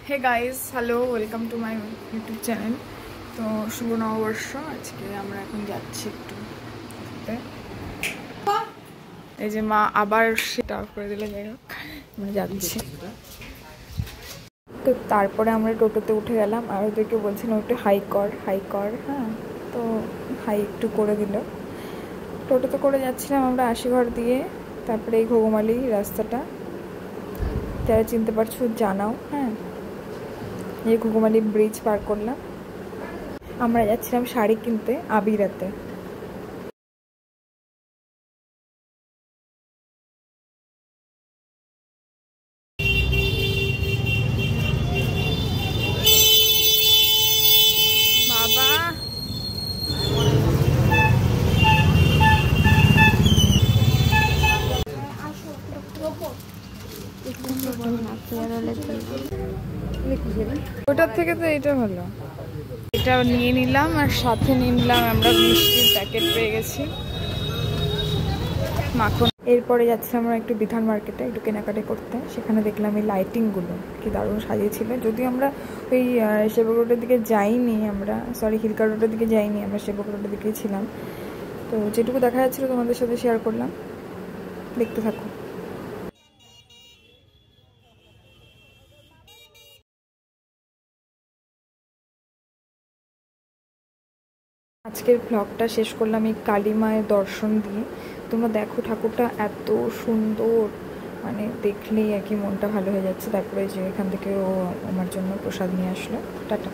Hey guys, hello, welcome to my YouTube channel. তো শুভ নববর্ষ। আজকে আমরা এখন যাচ্ছি একটু ঘুরতে। এই যে মা আবার সেটা অফ করে দিলে, যাই হোক আমরা যাচ্ছি। তো তারপরে আমরা টোটোতে উঠে গেলাম আর ওদেরকে বলছিলাম একটু হাই কর হাই কর। হ্যাঁ, তো হাই একটু করে দিল। টোটোতে করে যাচ্ছিলাম আমরা আশিঘর দিয়ে, তারপরে এই ঘুঘুমালি রাস্তাটা যারা চিনতে পারছো জানাও। হ্যাঁ, এই ঘুঘুমালি ব্রিজ পার করলাম। আমরা যাচ্ছিলাম শাড়ি কিনতে আবিরাতে। বাবা ওটার থেকে তো এটা ভালো। এটা নিয়ে নিলাম আর সাথে নিয়ে নিলাম আমরা মিষ্টির প্যাকেট পেয়ে গেছি, মাখন। এরপরে যাচ্ছিলাম আমরা একটু বিধান মার্কেটে একটু কেনাকাটি করতে। সেখানে দেখলাম এই লাইটিংগুলো কি দারুণ সাজিয়েছিল। যদিও আমরা ওই সেবক রোডের দিকে যাইনি, আমরা হিলকা রোডের দিকে যাইনি, আমরা সেবক রোডের দিকেই ছিলাম। তো যেটুকু দেখা যাচ্ছিলো তোমাদের সাথে শেয়ার করলাম, দেখতে থাকো। আজকের ব্লগটা শেষ করলাম এই কালী মায়ের দর্শন দিয়ে। তোমরা দেখো ঠাকুরটা এত সুন্দর, মানে দেখলেই আর কি মনটা ভালো হয়ে যাচ্ছে। তারপরে যে এখান থেকে ও আমার জন্য প্রসাদ নিয়ে আসলো। টাটা।